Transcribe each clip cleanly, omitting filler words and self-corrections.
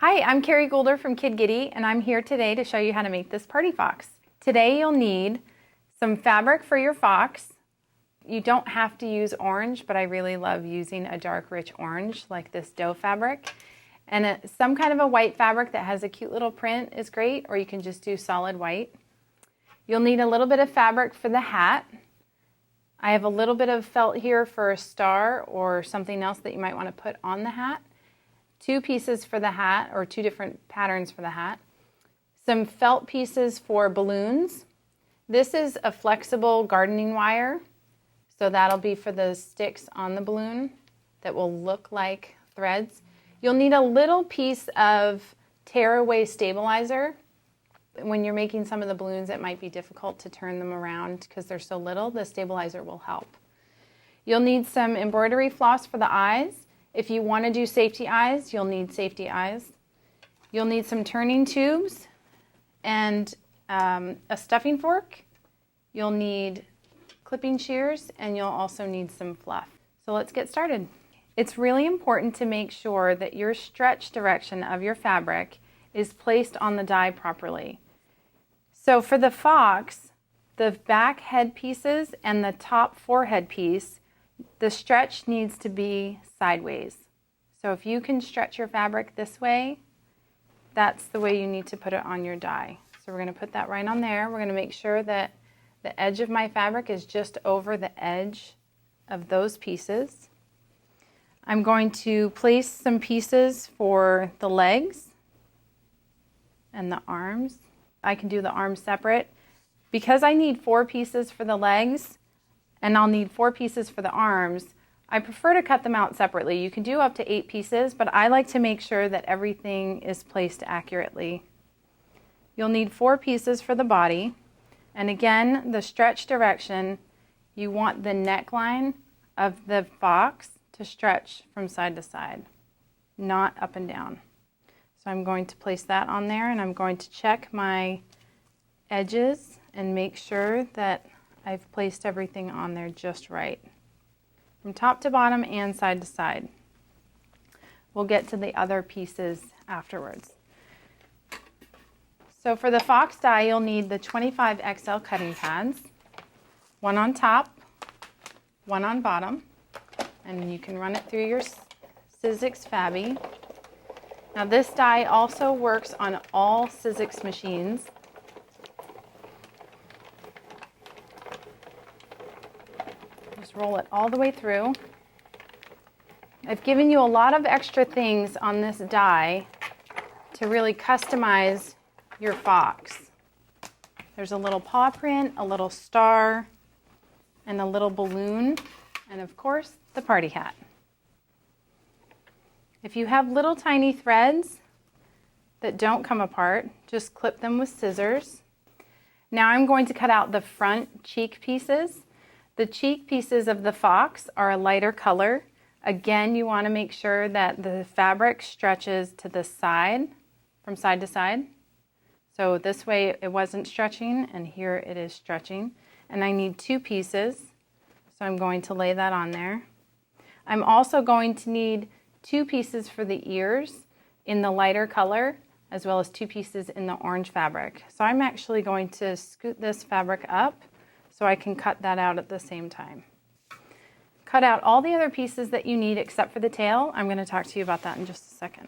Hi, I'm Kerry Goulder from Kid Giddy, and I'm here today to show you how to make this party fox. Today you'll need some fabric for your fox. You don't have to use orange, but I really love using a dark rich orange like this doe fabric. And some kind of a white fabric that has a cute little print is great, or you can just do solid white. You'll need a little bit of fabric for the hat. I have a little bit of felt here for a star or something else that you might want to put on the hat. 2 pieces for the hat, or 2 different patterns for the hat. Some felt pieces for balloons. This is a flexible gardening wire, so that'll be for the sticks on the balloon that will look like threads. You'll need a little piece of tearaway stabilizer. When you're making some of the balloons, it might be difficult to turn them around because they're so little. The stabilizer will help. You'll need some embroidery floss for the eyes. If you want to do safety eyes, you'll need safety eyes. You'll need some turning tubes and a stuffing fork. You'll need clipping shears, and you'll also need some fluff. So let's get started. It's really important to make sure that your stretch direction of your fabric is placed on the die properly. So for the fox, the back head pieces and the top forehead piece, the stretch needs to be sideways. So if you can stretch your fabric this way, that's the way you need to put it on your die. So we're going to put that right on there. We're going to make sure that the edge of my fabric is just over the edge of those pieces. I'm going to place some pieces for the legs and the arms. I can do the arms separate. Because I need 4 pieces for the legs, and I'll need 4 pieces for the arms, I prefer to cut them out separately. You can do up to 8 pieces, but I like to make sure that everything is placed accurately. You'll need 4 pieces for the body, and again, the stretch direction, you want the neckline of the fox to stretch from side to side, not up and down. So I'm going to place that on there, and I'm going to check my edges and make sure that I've placed everything on there just right, from top to bottom and side to side. We'll get to the other pieces afterwards. So for the fox die, you'll need the 25 XL cutting pads, 1 on top, 1 on bottom, and you can run it through your Sizzix Fabby. Now this die also works on all Sizzix machines. Roll it all the way through. I've given you a lot of extra things on this die to really customize your fox. There's a little paw print, a little star, and a little balloon, and of course, the party hat. If you have little tiny threads that don't come apart, just clip them with scissors. Now I'm going to cut out the front cheek pieces. The cheek pieces of the fox are a lighter color. Again, you want to make sure that the fabric stretches to the side, from side to side. So this way it wasn't stretching, and here it is stretching. And I need 2 pieces, so I'm going to lay that on there. I'm also going to need 2 pieces for the ears in the lighter color, as well as 2 pieces in the orange fabric. So I'm actually going to scoot this fabric up so I can cut that out at the same time. Cut out all the other pieces that you need except for the tail. I'm going to talk to you about that in just a second.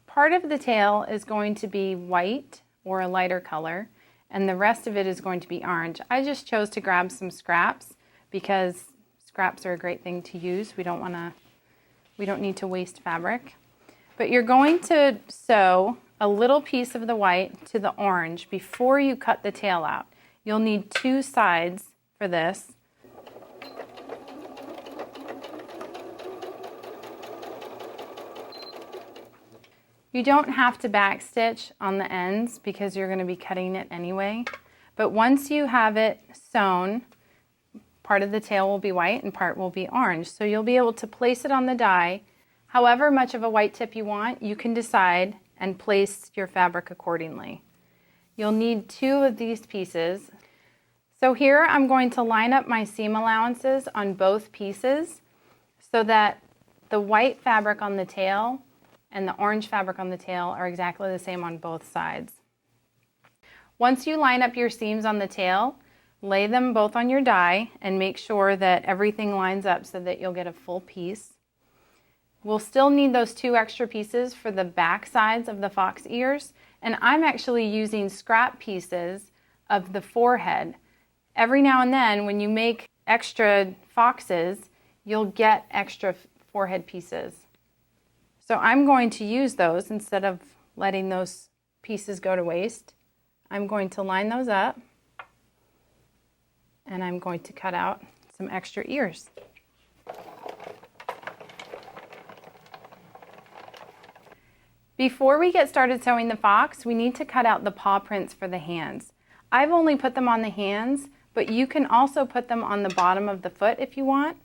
Part of the tail is going to be white or a lighter color, and the rest of it is going to be orange. I just chose to grab some scraps because scraps are a great thing to use. We don't need to waste fabric. But you're going to sew a little piece of the white to the orange before you cut the tail out. You'll need 2 sides for this. You don't have to backstitch on the ends because you're going to be cutting it anyway. But once you have it sewn, part of the tail will be white and part will be orange. So you'll be able to place it on the die. However much of a white tip you want, you can decide and place your fabric accordingly. You'll need 2 of these pieces. So here I'm going to line up my seam allowances on both pieces so that the white fabric on the tail and the orange fabric on the tail are exactly the same on both sides. Once you line up your seams on the tail, lay them both on your die and make sure that everything lines up so that you'll get a full piece. We'll still need those 2 extra pieces for the back sides of the fox ears, and I'm actually using scrap pieces of the forehead. Every now and then when you make extra foxes, you'll get extra forehead pieces. So I'm going to use those instead of letting those pieces go to waste. I'm going to line those up and I'm going to cut out some extra ears. Before we get started sewing the fox, we need to cut out the paw prints for the hands. I've only put them on the hands, but you can also put them on the bottom of the foot if you want,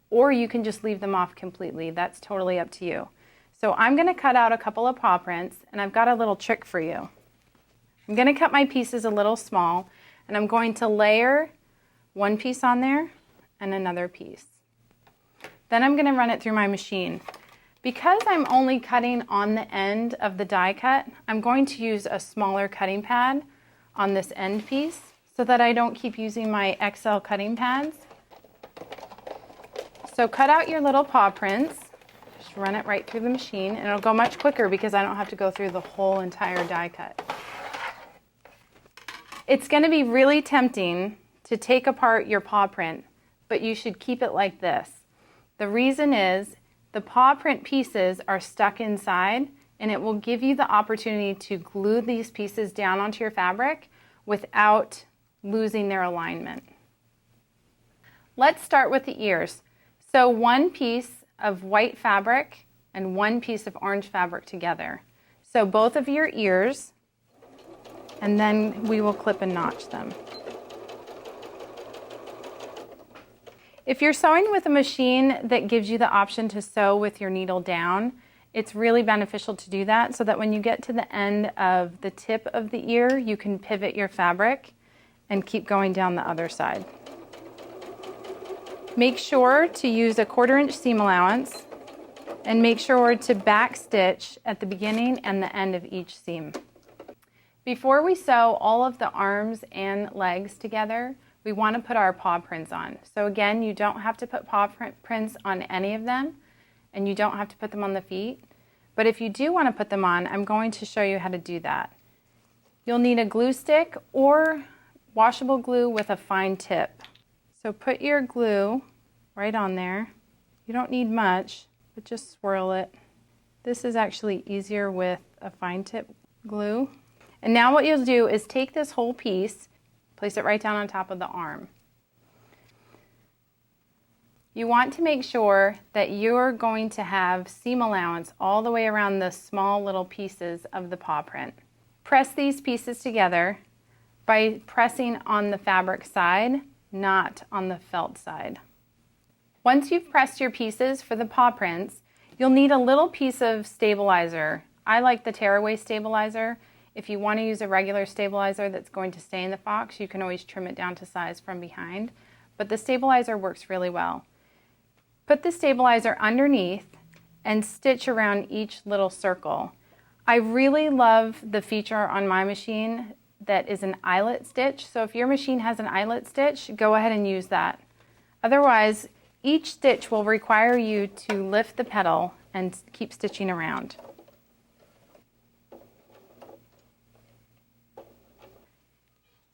or you can just leave them off completely. That's totally up to you. So I'm going to cut out a couple of paw prints, and I've got a little trick for you. I'm going to cut my pieces a little small, and I'm going to layer one piece on there and another piece. Then I'm going to run it through my machine. Because I'm only cutting on the end of the die cut, I'm going to use a smaller cutting pad on this end piece so that I don't keep using my XL cutting pads. So cut out your little paw prints. Just run it right through the machine, and it'll go much quicker because I don't have to go through the whole entire die cut. It's going to be really tempting to take apart your paw print, but you should keep it like this. The reason is the paw print pieces are stuck inside, and it will give you the opportunity to glue these pieces down onto your fabric without losing their alignment. Let's start with the ears. So 1 piece of white fabric and 1 piece of orange fabric together. So both of your ears, and then we will clip and notch them. If you're sewing with a machine that gives you the option to sew with your needle down, it's really beneficial to do that so that when you get to the end of the tip of the ear, you can pivot your fabric and keep going down the other side. Make sure to use a 1/4 inch seam allowance and make sure to back stitch at the beginning and the end of each seam. Before we sew all of the arms and legs together, we want to put our paw prints on. So again, you don't have to put paw prints on any of them, and you don't have to put them on the feet. But if you do want to put them on, I'm going to show you how to do that. You'll need a glue stick or washable glue with a fine tip. So put your glue right on there. You don't need much, but just swirl it. This is actually easier with a fine tip glue. And now what you'll do is take this whole piece, place it right down on top of the arm. You want to make sure that you're going to have seam allowance all the way around the small little pieces of the paw print. Press these pieces together by pressing on the fabric side, not on the felt side. Once you've pressed your pieces for the paw prints, you'll need a little piece of stabilizer. I like the tearaway stabilizer. If you want to use a regular stabilizer that's going to stay in the fox, you can always trim it down to size from behind, but the stabilizer works really well. Put the stabilizer underneath and stitch around each little circle. I really love the feature on my machine that is an eyelet stitch, so if your machine has an eyelet stitch, go ahead and use that. Otherwise, each stitch will require you to lift the pedal and keep stitching around.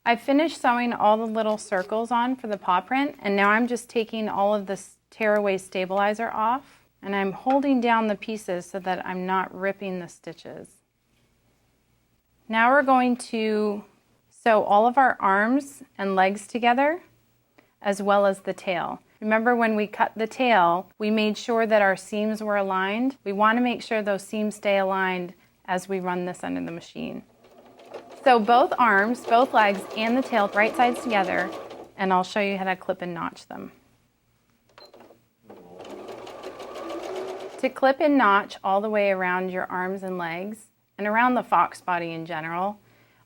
I've finished sewing all the little circles on for the paw print, and now I'm just taking all of the tearaway stabilizer off, and I'm holding down the pieces so that I'm not ripping the stitches. Now we're going to sew all of our arms and legs together, as well as the tail. Remember, when we cut the tail, we made sure that our seams were aligned. We want to make sure those seams stay aligned as we run this under the machine. So both arms, both legs, and the tail right sides together, and I'll show you how to clip and notch them. To clip and notch all the way around your arms and legs, and around the fox body in general,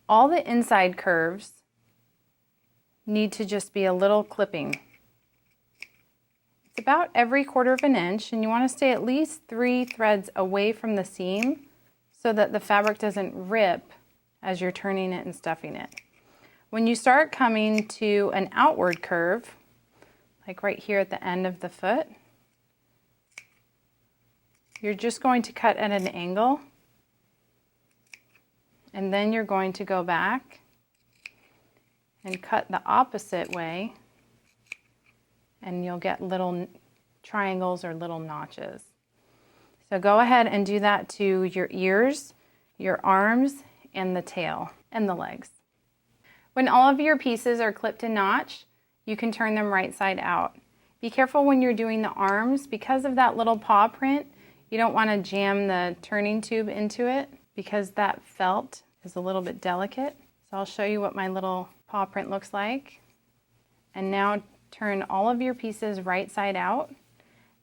all the inside curves need to just be a little clipping. It's about every 1/4 of an inch, and you want to stay at least 3 threads away from the seam so that the fabric doesn't rip as you're turning it and stuffing it. When you start coming to an outward curve, like right here at the end of the foot, you're just going to cut at an angle, and then you're going to go back and cut the opposite way, and you'll get little triangles or little notches. So go ahead and do that to your ears, your arms, and the tail, and the legs. When all of your pieces are clipped and notched, you can turn them right side out. Be careful when you're doing the arms. Because of that little paw print, you don't want to jam the turning tube into it because that felt is a little bit delicate. So I'll show you what my little paw print looks like. And now turn all of your pieces right side out.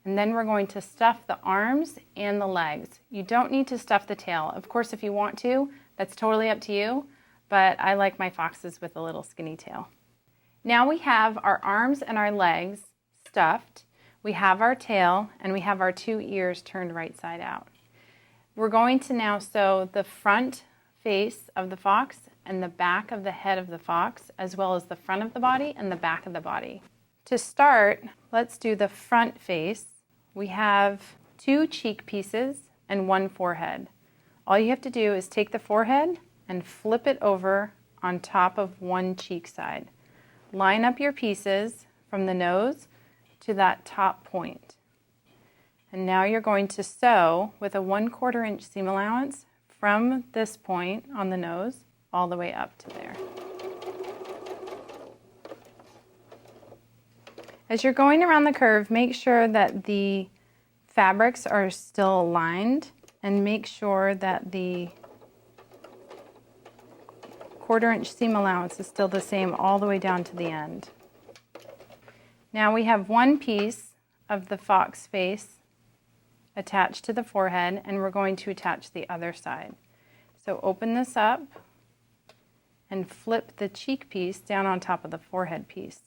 And then we're going to stuff the arms and the legs. You don't need to stuff the tail. Of course, if you want to, that's totally up to you, but I like my foxes with a little skinny tail. Now we have our arms and our legs stuffed. We have our tail, and we have our 2 ears turned right side out. We're going to now sew the front face of the fox and the back of the head of the fox, as well as the front of the body and the back of the body. To start, let's do the front face. We have 2 cheek pieces and 1 forehead. All you have to do is take the forehead and flip it over on top of 1 cheek side. Line up your pieces from the nose to that top point. And now you're going to sew with a 1/4 inch seam allowance from this point on the nose all the way up to there. As you're going around the curve, make sure that the fabrics are still aligned, and make sure that the 1/4 inch seam allowance is still the same all the way down to the end. Now we have 1 piece of the fox face attached to the forehead, and we're going to attach the other side. So open this up and flip the cheek piece down on top of the forehead piece.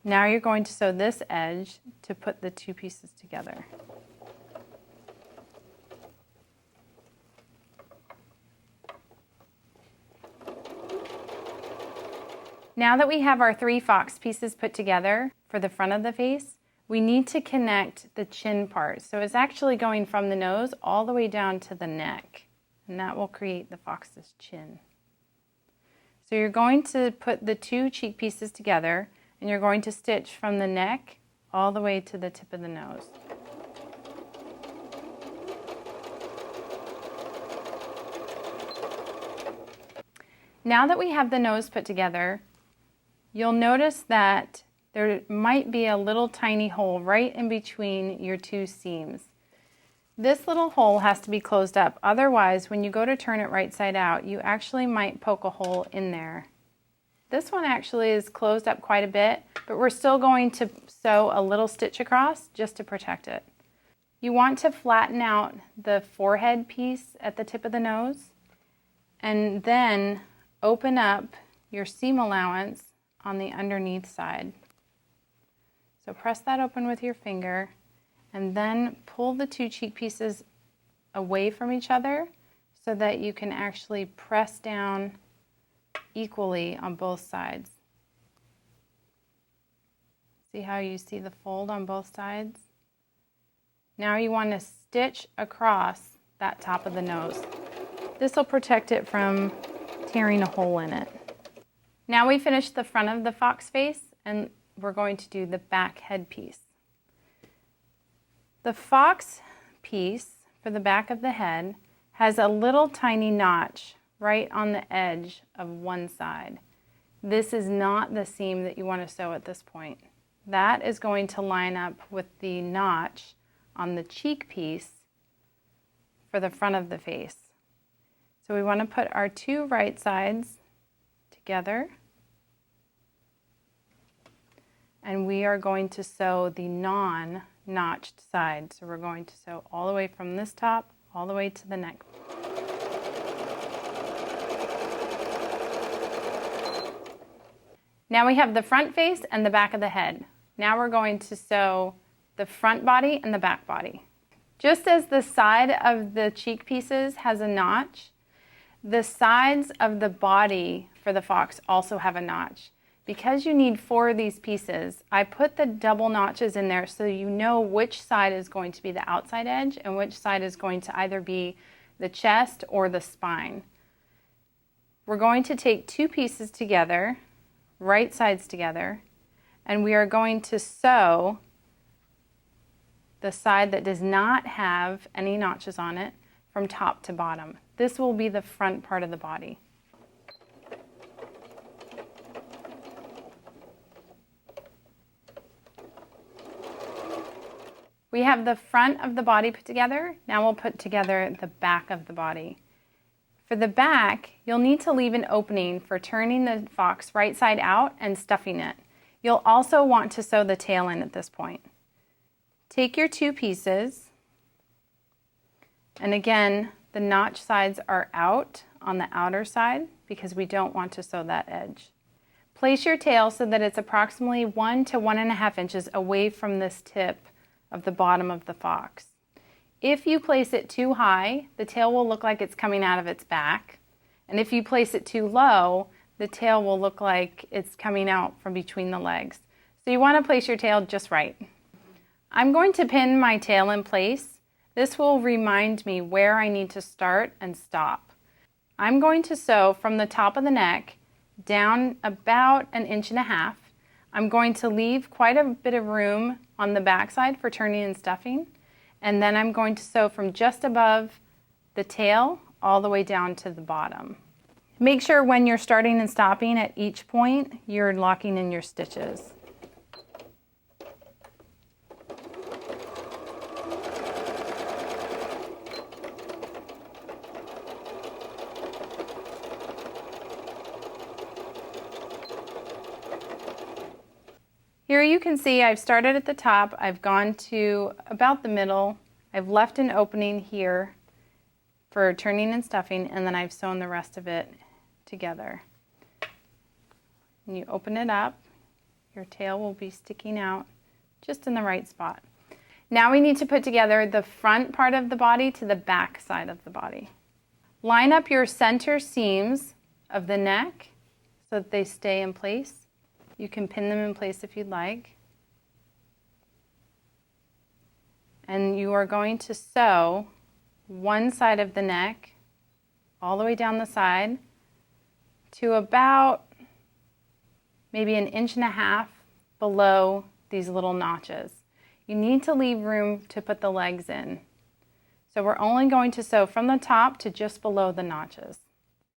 Now you're going to sew this edge to put the 2 pieces together. Now that we have our 3 fox pieces put together for the front of the face, we need to connect the chin part. So it's actually going from the nose all the way down to the neck, and that will create the fox's chin. So you're going to put the 2 cheek pieces together, and you're going to stitch from the neck all the way to the tip of the nose. Now that we have the nose put together, you'll notice that there might be a little tiny hole right in between your 2 seams. This little hole has to be closed up. Otherwise, when you go to turn it right side out, you actually might poke a hole in there. This one actually is closed up quite a bit, but we're still going to sew a little stitch across just to protect it. You want to flatten out the forehead piece at the tip of the nose, and then open up your seam allowance on the underneath side. So press that open with your finger, and then pull the 2 cheek pieces away from each other so that you can actually press down equally on both sides. See how you see the fold on both sides? Now you want to stitch across that top of the nose. This will protect it from tearing a hole in it. Now we finished the front of the fox face, and we're going to do the back head piece. The fox piece for the back of the head has a little tiny notch right on the edge of one side. This is not the seam that you want to sew at this point. That is going to line up with the notch on the cheek piece for the front of the face. So we want to put our 2 right sides together, and we are going to sew the non-notched side. So we're going to sew all the way from this top all the way to the neck. Now we have the front face and the back of the head. Now we're going to sew the front body and the back body. Just as the side of the cheek pieces has a notch, the sides of the body for the fox also have a notch. Because you need 4 of these pieces, I put the double notches in there so you know which side is going to be the outside edge and which side is going to either be the chest or the spine. We're going to take 2 pieces together, right sides together, and we are going to sew the side that does not have any notches on it from top to bottom. This will be the front part of the body. We have the front of the body put together. Now we'll put together the back of the body. For the back, you'll need to leave an opening for turning the fox right side out and stuffing it. You'll also want to sew the tail in at this point. Take your 2 pieces, and again, the notch sides are out on the outer side because we don't want to sew that edge. Place your tail so that it's approximately 1 to 1.5 inches away from this tip of the bottom of the fox. If you place it too high, the tail will look like it's coming out of its back. And if you place it too low, the tail will look like it's coming out from between the legs. So you want to place your tail just right. I'm going to pin my tail in place. This will remind me where I need to start and stop. I'm going to sew from the top of the neck down about 1.5 inches. I'm going to leave quite a bit of room on the back side for turning and stuffing. And then I'm going to sew from just above the tail all the way down to the bottom. Make sure when you're starting and stopping at each point, you're locking in your stitches. Here you can see I've started at the top, I've gone to about the middle, I've left an opening here for turning and stuffing, and then I've sewn the rest of it together. And you open it up, your tail will be sticking out just in the right spot. Now we need to put together the front part of the body to the back side of the body. Line up your center seams of the neck so that they stay in place. You can pin them in place if you'd like. And you are going to sew one side of the neck all the way down the side to about maybe 1.5 inches below these little notches. You need to leave room to put the legs in. So we're only going to sew from the top to just below the notches.